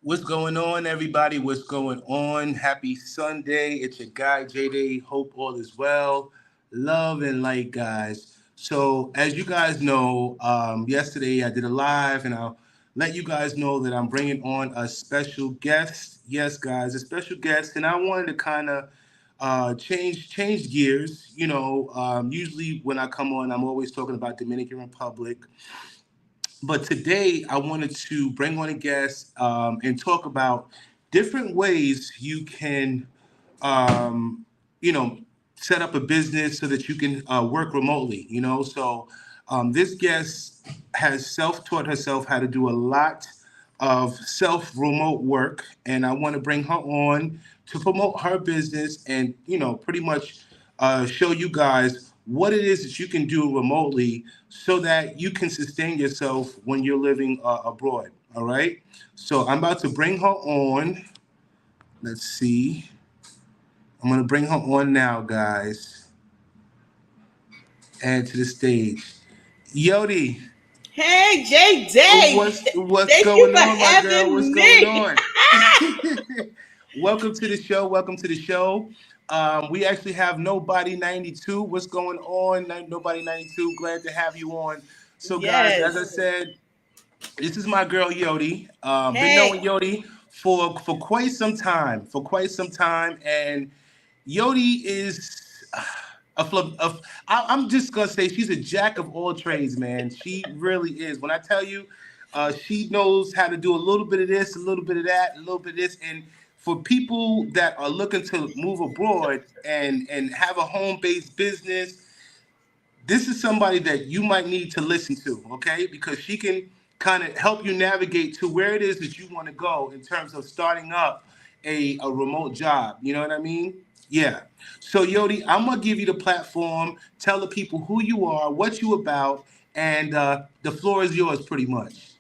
What's going on, everybody? What's going on? Happy Sunday. It's your guy, JD. Hope all is well. Love and light, guys. So, as you guys know, yesterday I did a live, and I'll let you guys know that I'm bringing on a special guest. Yes, guys, a special guest. And I wanted to kind of change gears. Usually when I come on, I'm always talking about Dominican Republic, but today I wanted to bring on a guest and talk about different ways you can, um, you know, set up a business so that you can work remotely. This guest has self-taught herself how to do a lot of self-remote work, and I want to bring her on to promote her business and pretty much show you guys what it is that you can do remotely so that you can sustain yourself when you're living abroad. All right. So I'm about to bring her on. Let's see. I'm going to bring her on now, guys. Add to the stage. Yodi, Hey, J Day. what's Thank you going for on, my girl? What's having going me. on? Welcome to the show. Welcome to the show. We actually have Nobody 92. What's going on? Nobody 92. Glad to have you on. So, guys, as I Yes. said, this is my girl Yodi. Been knowing Hey. Yodi for quite some time. And Yodi is a flip. I'm just gonna say she's a jack of all trades, man. She really is. When I tell you, she knows how to do a little bit of this, a little bit of that, a little bit of this, and for people that are looking to move abroad and have a home based business, this is somebody that you might need to listen to, okay? Because she can kind of help you navigate to where it is that you want to go in terms of starting up a remote job. You know what I mean? Yeah. So Yodi, I'm gonna give you the platform. Tell the people who you are, what you about, and the floor is yours, pretty much.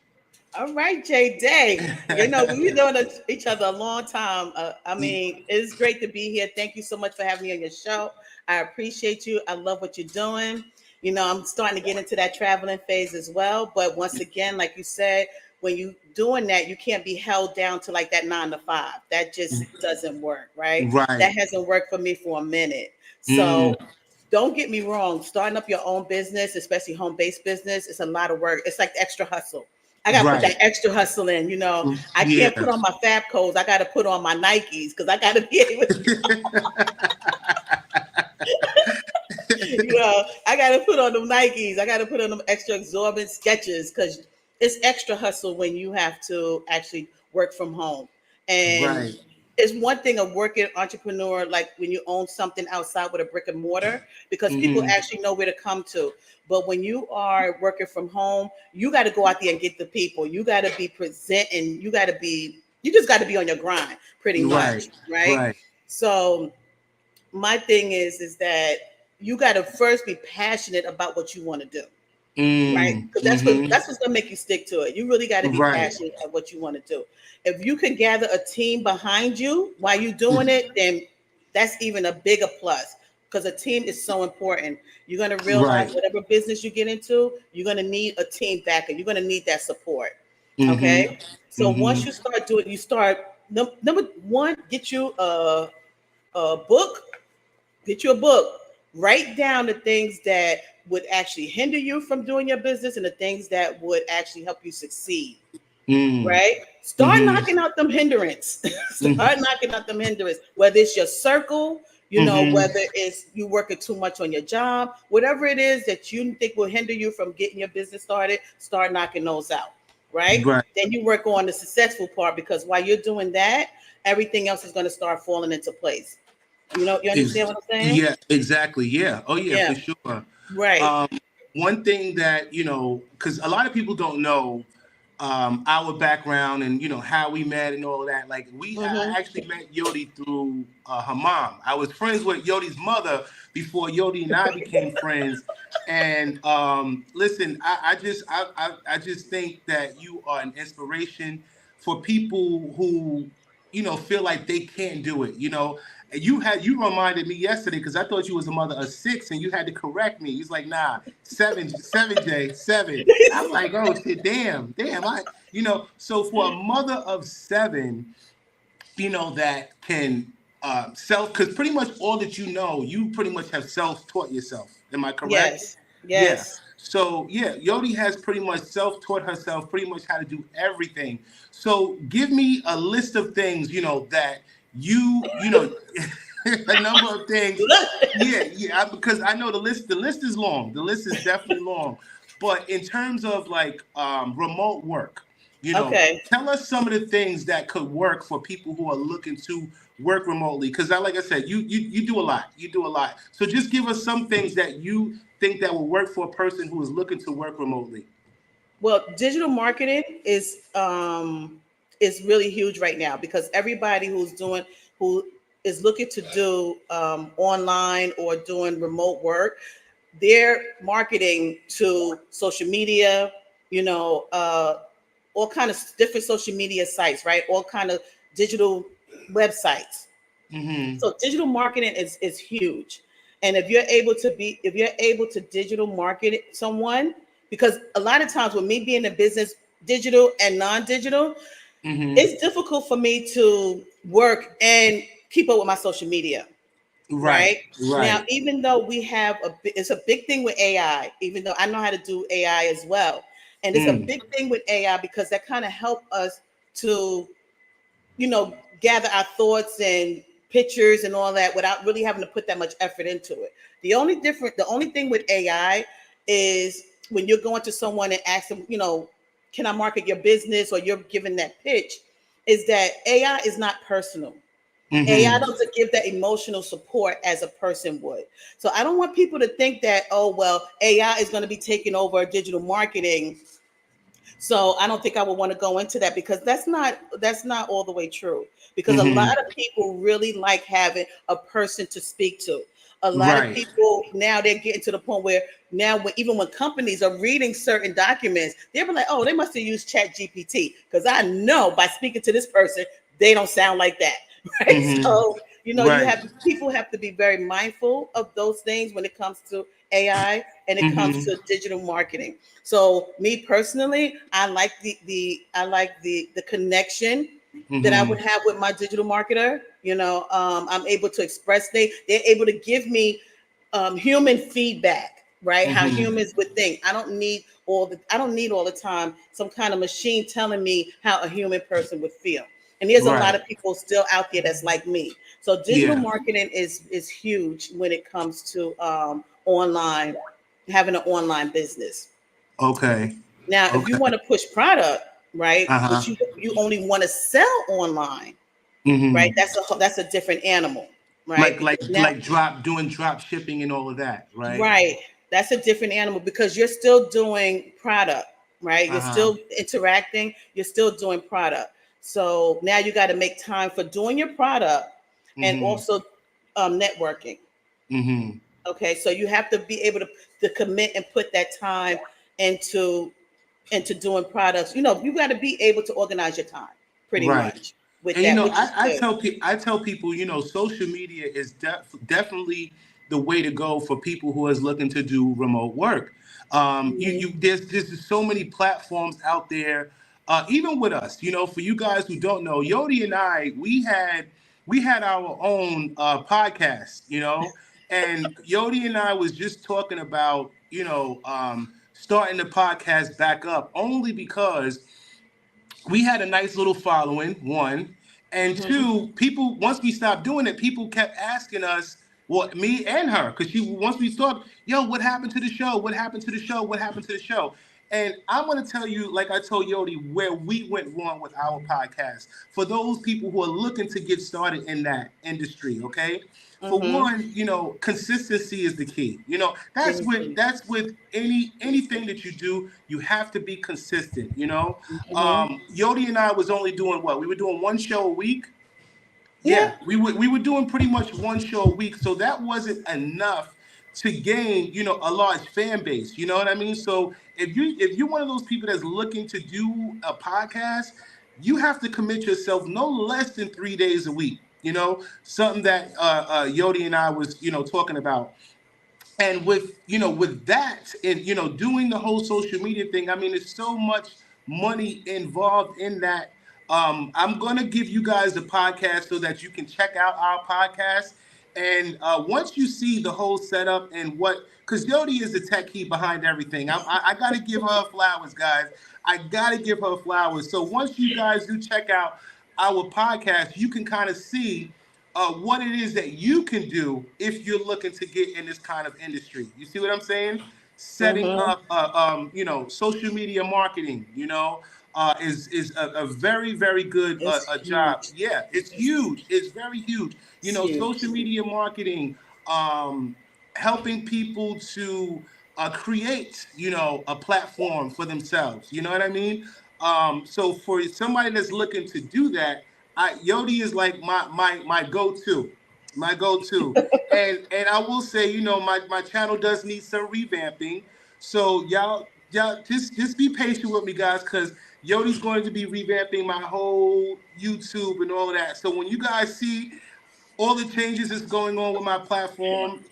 All right, J Day. We've known each other a long time. It's great to be here. Thank you so much for having me on your show. I appreciate you. I love what you're doing. I'm starting to get into that traveling phase as well. But once again, like you said, when you doing that, you can't be held down to like that 9 to 5. That just doesn't work, right? Right. That hasn't worked for me for a minute. Mm, So don't get me wrong, starting up your own business, especially home-based business, it's a lot of work. It's like extra hustle. I gotta put that right. extra hustle in. I can't Yeah. put on my Fab codes. I gotta put on my Nikes because I gotta be able I got to put on them Nikes. I got to put on them extra exorbitant sketches because it's extra hustle when you have to actually work from home. And Right. it's one thing of working entrepreneur, like when you own something outside with a brick and mortar, because people Hmm. actually know where to come to. But when you are working from home, you got to go out there and get the people. You got to be present and you just got to be on your grind pretty Right. much. Right. Right. So my thing is that you got to first be passionate about what you want to do, right? Mm, Because mm-hmm. that's what's gonna make you stick to it. You really got to be Right. passionate at what you want to do. If you can gather a team behind you while you're doing it, then that's even a bigger plus. Because a team is so important. You're gonna realize Right. whatever business you get into, you're gonna need a team backer. You're gonna need that support. Mm-hmm. Okay. So once Mm-hmm. you start doing, you start number one, get you a book. Get you a book. Write down the things that would actually hinder you from doing your business and the things that would actually help you succeed. Mm, Right? Start mm-hmm. knocking out them hindrance. Mm-hmm. Start knocking out them hindrance. Whether it's your circle, Mm-hmm. whether it's you working too much on your job, whatever it is that you think will hinder you from getting your business started, start knocking those out. Right? Right. Then you work on the successful part because while you're doing that, everything else is going to start falling into place. You understand what I'm saying? Yeah, exactly. Yeah. Oh, yeah, Yeah, for sure. right. Um, One thing that, because a lot of people don't know our background and, how we met and all of that. Like, I Mm-hmm. actually met Yodi through her mom. I was friends with Yodi's mother before Yodi and I became friends. And listen, I just think that you are an inspiration for people who feel like they can't do it. And you reminded me yesterday because I thought you was a mother of six, and you had to correct me. He's like, nah, seven, Jay, seven. I'm like, oh shit, damn. So for a mother of seven, that can self, because pretty much all that you pretty much have self-taught yourself. Am I correct? Yes. Yeah. Yes. So yeah, Yodi has pretty much self-taught herself pretty much how to do everything. So give me a list of things, that a number of things. Yeah, because I know the list is long. The list is definitely long. But in terms of like remote work, Okay. tell us some of the things that could work for people who are looking to work remotely. Because like I said, you do a lot. You do a lot. So just give us some things that you think that will work for a person who is looking to work remotely. Well, digital marketing is really huge right now because everybody who is looking to do online or doing remote work, they're marketing to social media, you know, all kind of different social media sites, right? All kind of digital websites. Mm-hmm. So digital marketing is huge. And if you're able to digital market someone, because a lot of times with me being in business, digital and non-digital, Mm-hmm. it's difficult for me to work and keep up with my social media, Right. right? Now, Right. even though it's a big thing with AI, even though I know how to do AI as well. And it's a Mm. big thing with AI because that kind of help us to gather our thoughts and pictures and all that without really having to put that much effort into it. The only thing with AI is when you're going to someone and ask them, can I market your business or you're giving that pitch, is that AI is not personal. AI Mm-hmm. doesn't give that emotional support as a person would. So I don't want people to think that, oh, well, AI is going to be taking over digital marketing, so I don't think I would want to go into that because that's not all the way true. Because a lot Mm-hmm. of people really like having a person to speak to. A lot of Right. people now they're getting to the point where now even when companies are reading certain documents, they're like, oh, they must have used Chat GPT because I know by speaking to this person, they don't sound like that. Right. Mm-hmm. So, Right. people have to be very mindful of those things when it comes to AI and it comes Mm-hmm. to digital marketing. So me personally, I like the connection that I would Mm-hmm. have with my digital marketer. I'm able to express they're able to give me human feedback, right? How Mm-hmm. humans would think. I don't need all the time some kind of machine telling me how a human person would feel. And there's a lot Right. of people still out there that's like me. So digital Yeah. marketing is huge when it comes to online having an online business. Okay. Now, if you Okay. want to push product, right, but Uh-huh. you only want to sell online, right? Mm-hmm. That's a different animal, right? Like Because like now, like doing drop shipping and all of that, right? right, that's a different animal because you're still doing product, right? You're Uh-huh. still interacting, you're still doing product. So now you got to make time for doing your product and Mm-hmm. also networking. Mm-hmm. Okay, so you have to be able to commit and put that time into into doing products. You got to be able to organize your time pretty Right. much with And that, which is I good. tell people, social media is definitely the way to go for people who is looking to do remote work. Mhm. There's so many platforms out there. Even with us, for you guys who don't know, Yodi and I, we had our own podcast, and Yodi and I was just talking about, starting the podcast back up only because we had a nice little following, one, and Mhm. two, people, once we stopped doing it, people kept asking us, well, me and her, because once we stopped, yo, what happened to the show? What happened to the show? What happened to the show? And I'm going to tell you, like I told Yodi, where we went wrong with our podcast. For those people who are looking to get started in that industry, okay? For Mhm. one, consistency is the key. That's with anything that you do, you have to be consistent. Mhm. Yodi and I was only doing what? We were doing one show a week. Yeah. Yeah, we were doing pretty much one show a week, so that wasn't enough to gain, a large fan base. You know what I mean? So if you're one of those people that's looking to do a podcast, you have to commit yourself no less than 3 days a week. something that Yodi and I was, talking about. And with that, and doing the whole social media thing, I mean, there's so much money involved in that. I'm gonna give you guys the podcast so that you can check out our podcast. And once you see the whole setup and what, because Yodi is the tech key behind everything. I gotta give her flowers, guys. I gotta give her flowers. So once you guys do check out our podcast, you can kind of see what it is that you can do if you're looking to get in this kind of industry. You see what I'm saying? Setting Mm-hmm. up, social media marketing. Is a very very good It's a job. huge. Yeah, it's huge. It's very huge. It's Social huge. media marketing, helping people to create, a platform for themselves. You know what I mean? So for somebody that's looking to do that, Yodi is like my go to, and I will say, my channel does need some revamping. So y'all just be patient with me, guys, because Yodi's going to be revamping my whole YouTube and all of that. So when you guys see all the changes that's going on with my platform,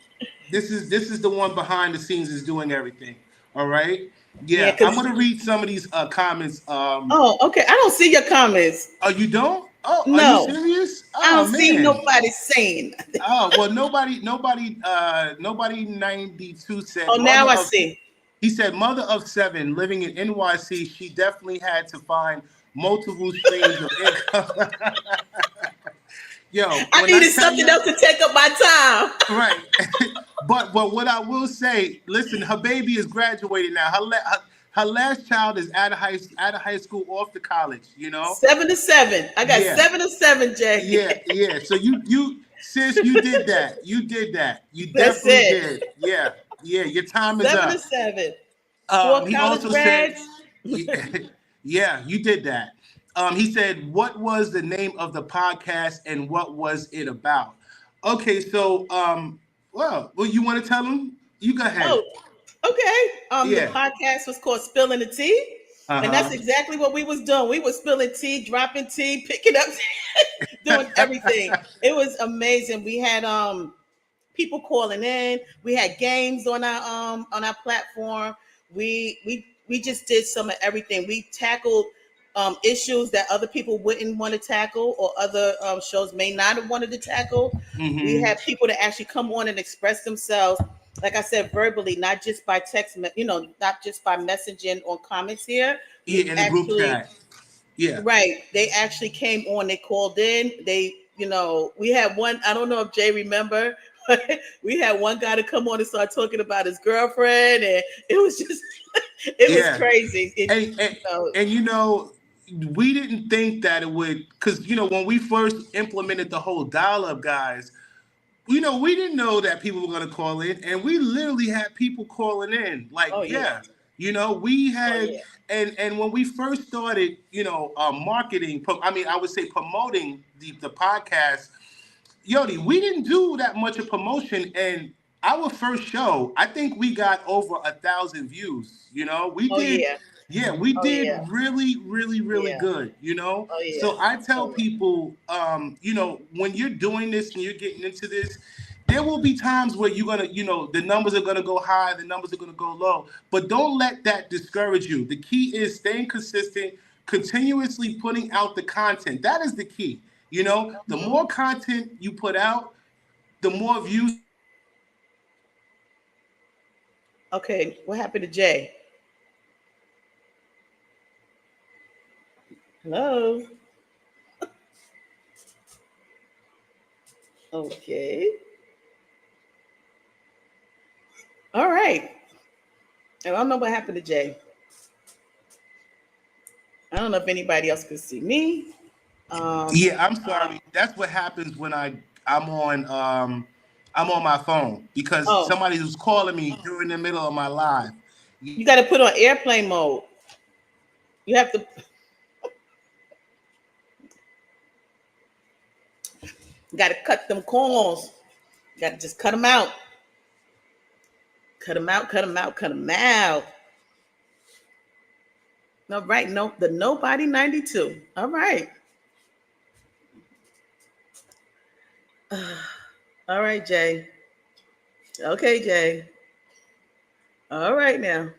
this is the one behind the scenes is doing everything. All right. Yeah, Yeah, I'm because gonna read some of these comments. oh, okay. I don't see your comments. Oh, you don't? Oh, are you No, serious? I Oh don't see man. nobody saying. Oh well, nobody 92 said Oh, now mother I of. see. He said mother of seven living in NYC. She definitely had to find multiple streams of income. Yo, I when I needed tell something you, else to take up my time. right. But what I will say, listen, her baby is graduating now. Her last child is out of high school, off to college. 7 to 7. I got Yeah, 7 to 7, Jay. yeah. So you sis, you did that. You did that. You That's definitely it. did. Yeah, yeah. Your time is Seven to up. seven. Four He college also said, grads. yeah, you did that. He said, what was the name of the podcast and what was it about? Okay, so well, you want to tell him? You go ahead. Oh, okay. The Yeah. podcast was called Spilling the Tea. Uh And that's huh. exactly what we was doing. We was spilling tea, dropping tea, picking up, doing everything. It was amazing. We had people calling in. We had games on our platform. We just did some of everything. We tackled issues that other people wouldn't want to tackle, or other shows may not have wanted to tackle. We Mm-hmm. had people that actually come on and express themselves, like I said, verbally, not just by text, not just by messaging or comments here. Yeah, We in the group actually, chat. Yeah. right, they actually came on, they called in, we had one, I don't know if Jay remember, but we had one guy to come on and start talking about his girlfriend, and it was just it was Yeah. crazy. and and, and we didn't think that it would, because when we first implemented the whole dial-up, guys, we didn't know that people were going to call in, and we literally had people calling in. Like, Oh yeah. yeah, we Oh had, yeah. and when we first started, marketing. I mean, I would say promoting the podcast. Yodi, we didn't do that much of promotion, and our first show, I think we got over 1,000 views. We Oh did, yeah. yeah, we Oh did yeah. really, really, really Yeah. good. Oh So yeah. I tell Oh yeah. people, when you're doing this and you're getting into this, there will be times where you're gonna, the numbers are gonna go high, the numbers are gonna go low, but don't let that discourage you. The key is staying consistent, continuously putting out the content. That is the key. The Mhm. more content you put out, the more views you're gonna get, the more engagement you're gonna get. Okay, what happened to Jay? Hello. Okay. All right. I don't know what happened to Jay. I don't know if anybody else could see me. Um, Yeah, I'm sorry. That's what happens when I'm on I'm on my phone because oh, somebody was calling me during the middle of my live. you got to put on airplane mode. You have to got to cut them corners. Got to just cut them out. Cut them out. Cut them out. Cut them out. All right. No, the Nobody 92. All right. All right, Jay. Okay, Jay. All right now.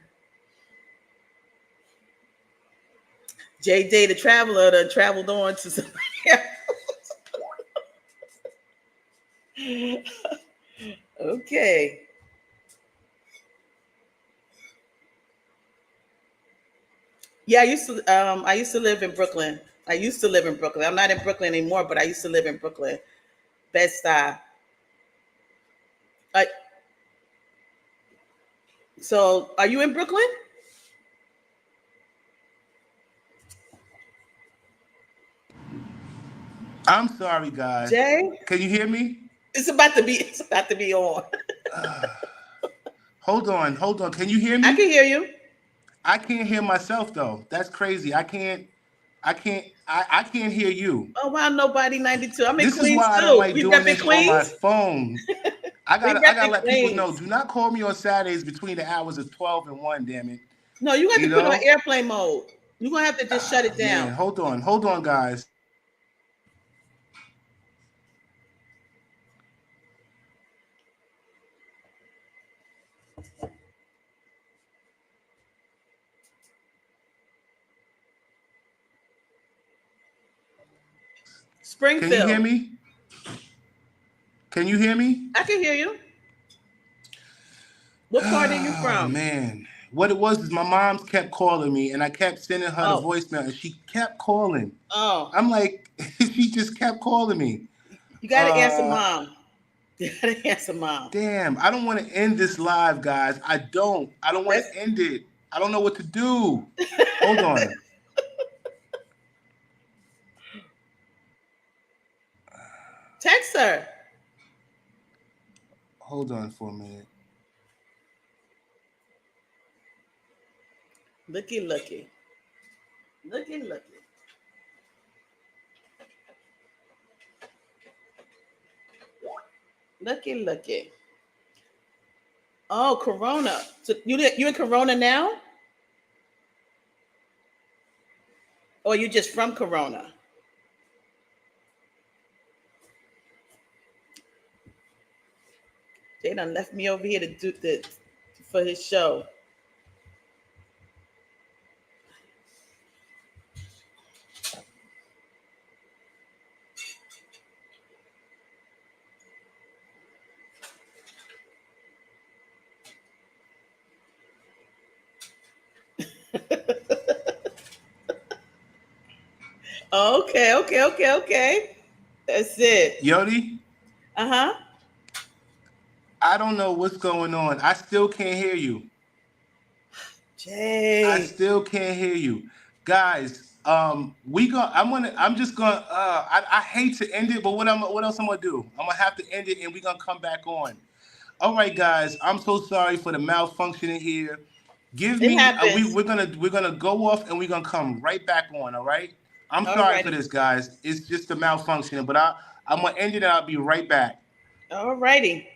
Jay Day, the traveler, done traveled on to somebody else. Okay. Yeah, I used to live in Brooklyn. I used to live in Brooklyn. I'm not in Brooklyn anymore, but I used to live in Brooklyn. Bed-Stuy. Uh, so are you in Brooklyn? I'm sorry, guys. Jay? Can you hear me? It's about to be on. Hold on. Can you hear I can me? hear you. I can't hear myself though. That's crazy. I can't hear you. Oh wow, nobody 92. I'm in This is Queens why I don't too. like We doing repping this on my Queens. phone. We I gotta repping let people know. Queens. Do not call me on Saturdays between the hours of 12 and 1, damn it. No, you got You to put on know? airplane mode. You're gonna have to just shut it down. Man, hold on, guys. Can you hear Springfield. me? Can you hear me? I can hear you. What part are you Oh from? man. What it was is my mom kept calling me and I kept sending her the Oh, voicemail and she kept calling. oh. I'm like, she just kept calling me. You gotta answer Uh mom. You gotta answer mom. damn, I don't want to end this live, guys. I don't. I don't want That's to end it. I don't know what to do. Hold on. text her. Hold on for a minute. Looky, looky, looky, looky, looky, looky. Oh, Corona. So you in Corona now, or you just from Corona? They done left me over here to do the for his show. Okay, okay, okay, okay. That's it. Yodi, Uh huh. I don't know what's going on. I still can't hear you. I Jay. still can't hear you. Guys, I'm just gonna I hate to end it, but what else I'm gonna do? I'm gonna have to end it and we're gonna come back on. All right, guys. I'm so sorry for the malfunctioning here. Give It me happens. we're gonna go off and we're gonna come right back on. All right. I'm sorry for Alrighty. this, guys. It's just a malfunctioning, but I'm gonna end it and I'll be right back. Alrighty.